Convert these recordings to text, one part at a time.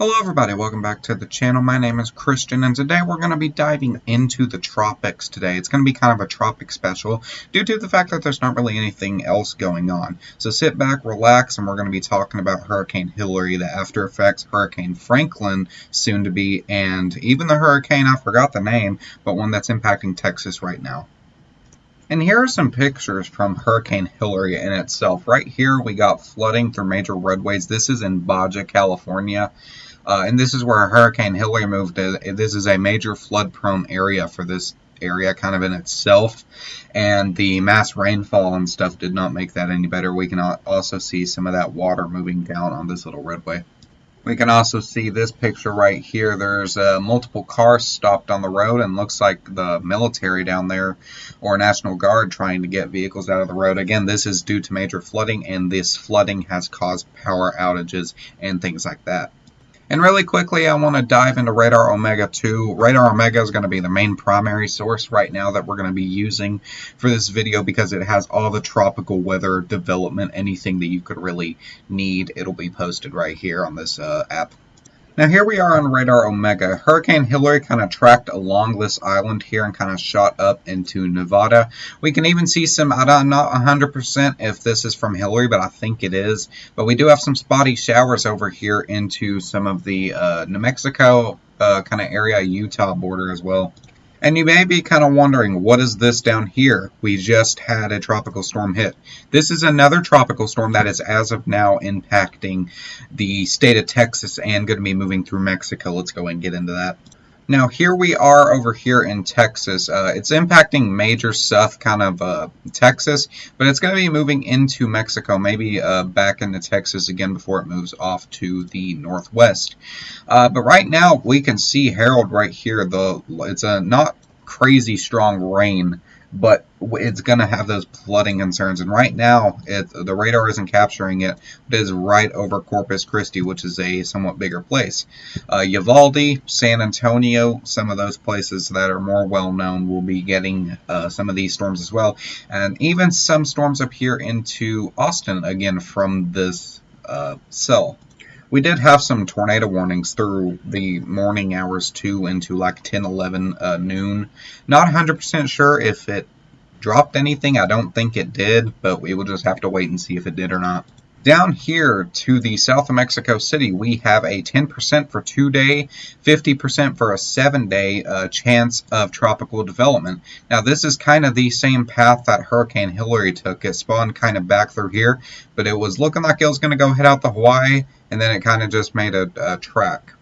Hello everybody, welcome back to the channel. My name is Christian and today we're going to be diving into the tropics today. It's going to be kind of a tropic special due to the fact that there's not really anything else going on. So sit back, relax, and we're going to be talking about Hurricane Hilary, the after effects, Hurricane Franklin, soon to be, and even the hurricane, I forgot the name, but one that's impacting Texas right now. And here are some pictures from Hurricane Hilary in itself. Right here we got flooding through major roadways. This is in Baja, California. And this is where Hurricane Hilary moved. This is a major flood-prone area for this area kind of in itself. And the mass rainfall and stuff did not make that any better. We can also see some of that water moving down on this little roadway. We can also see this picture right here. There's multiple cars stopped on the road and looks like the military down there or National Guard trying to get vehicles out of the road. Again, this is due to major flooding, and this flooding has caused power outages and things like that. And really quickly, I want to dive into Radar Omega 2. Radar Omega is going to be the main primary source right now that we're going to be using for this video because it has all the tropical weather development, anything that you could really need. It'll be posted right here on this app. Now here we are on Radar Omega. Hurricane Hilary kind of tracked along this island here and kind of shot up into Nevada. We can even see some, I'm not 100% if this is from Hilary, but I think it is. But we do have some spotty showers over here into some of the New Mexico kind of area, Utah border as well. And you may be kind of wondering, what is this down here? We just had a tropical storm hit. This is another tropical storm that is as of now impacting the state of Texas and going to be moving through Mexico. Let's go and get into that. Now here we are over here in Texas. It's impacting major south kind of Texas, but it's going to be moving into Mexico, maybe back into Texas again before it moves off to the northwest. But right now we can see Harold right here. It's a not crazy strong rain, but it's going to have those flooding concerns. And right now, the radar isn't capturing it. It is right over Corpus Christi, which is a somewhat bigger place. Uvalde, San Antonio, some of those places that are more well-known will be getting some of these storms as well. And even some storms up here into Austin, again, from this cell. We did have some tornado warnings through the morning hours too into like 10, 11 noon. Not 100% sure if it dropped anything. I don't think it did, but we will just have to wait and see if it did or not. Down here to the south of Mexico City, we have a 10% for 2-day, 50% for a 7-day chance of tropical development. Now, this is kind of the same path that Hurricane Hilary took. It spawned kind of back through here, but it was looking like it was going to go head out to Hawaii, and then it kind of just made a track.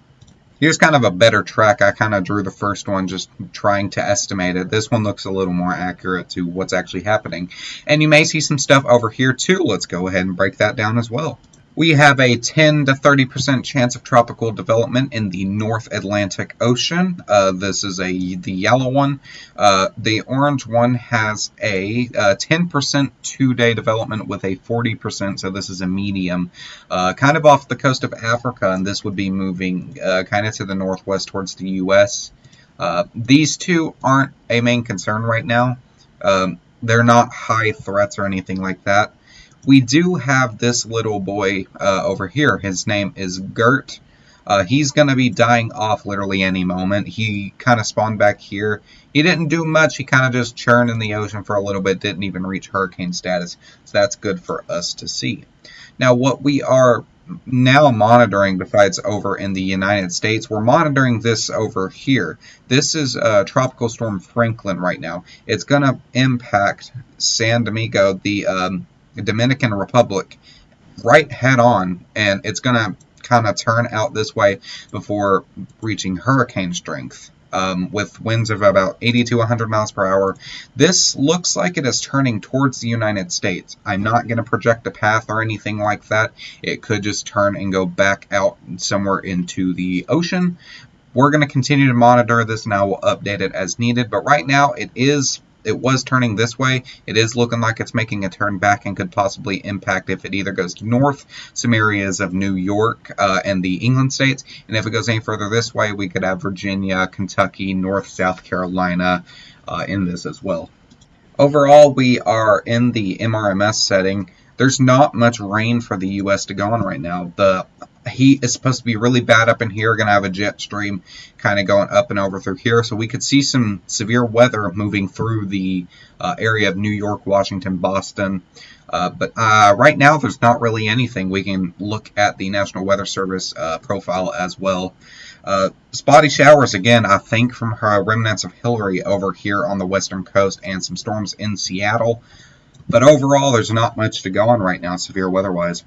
Here's kind of a better track. I kind of drew the first one just trying to estimate it. This one looks a little more accurate to what's actually happening. And you may see some stuff over here too. Let's go ahead and break that down as well. We have a 10 to 30% chance of tropical development in the North Atlantic Ocean. This is the yellow one. The orange one has a 10% 2-day development with a 40%, so this is a medium, kind of off the coast of Africa, and this would be moving kind of to the northwest towards the U.S. These two aren't a main concern right now. They're not high threats or anything like that. We do have this little boy over here. His name is Gert. He's going to be dying off literally any moment. He kind of spawned back here. He didn't do much. He kind of just churned in the ocean for a little bit. Didn't even reach hurricane status. So that's good for us to see. Now what we are now monitoring, besides over in the United States, we're monitoring this over here. This is Tropical Storm Franklin right now. It's going to impact San Domingo, the Dominican Republic, right head on, and it's going to kind of turn out this way before reaching hurricane strength with winds of about 80 to 100 miles per hour. This looks like it is turning towards the United States. I'm not going to project a path or anything like that. It could just turn and go back out somewhere into the ocean. We're going to continue to monitor this, and I will update it as needed, but right now it was turning this way. It is looking like it's making a turn back and could possibly impact if it either goes north, some areas of New York and the England states, and if it goes any further this way, we could have Virginia, Kentucky, North, South Carolina in this as well. Overall, we are in the MRMS setting. There's not much rain for the U.S. to go on right now. The heat is supposed to be really bad up in here. Going to have a jet stream kind of going up and over through here. So we could see some severe weather moving through the area of New York, Washington, Boston. But right now, there's not really anything. We can look at the National Weather Service profile as well. Spotty showers again, I think, from her remnants of Hillary over here on the western coast, and some storms in Seattle. But overall, there's not much to go on right now, severe weather-wise.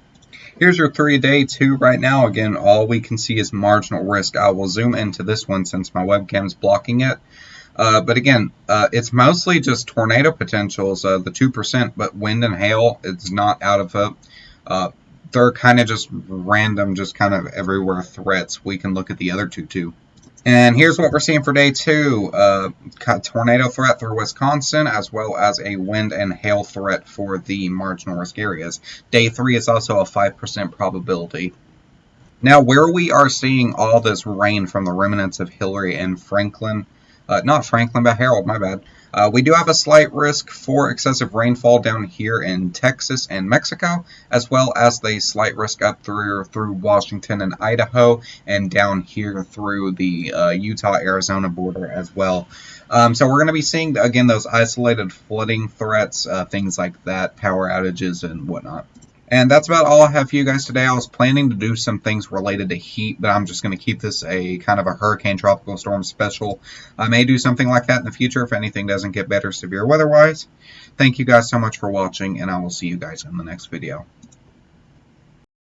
Here's your 3-day 2 right now. Again, all we can see is marginal risk. I will zoom into this one since my webcam is blocking it. But again, it's mostly just tornado potentials, the 2%, but wind and hail, it's not out of it. They're kind of just random, just kind of everywhere threats. We can look at the other two too. And here's what we're seeing for day 2. Tornado threat through Wisconsin, as well as a wind and hail threat for the marginal risk areas. Day 3 is also a 5% probability. Now, where we are seeing all this rain from the remnants of Hillary and Franklin, not Franklin, but Harold, my bad. We do have a slight risk for excessive rainfall down here in Texas and Mexico, as well as the slight risk up through Washington and Idaho, and down here through the Utah-Arizona border as well. So we're going to be seeing, again, those isolated flooding threats, things like that, power outages and whatnot. And that's about all I have for you guys today. I was planning to do some things related to heat, but I'm just going to keep this a kind of a hurricane tropical storm special. I may do something like that in the future if anything doesn't get better severe weather-wise. Thank you guys so much for watching, and I will see you guys in the next video.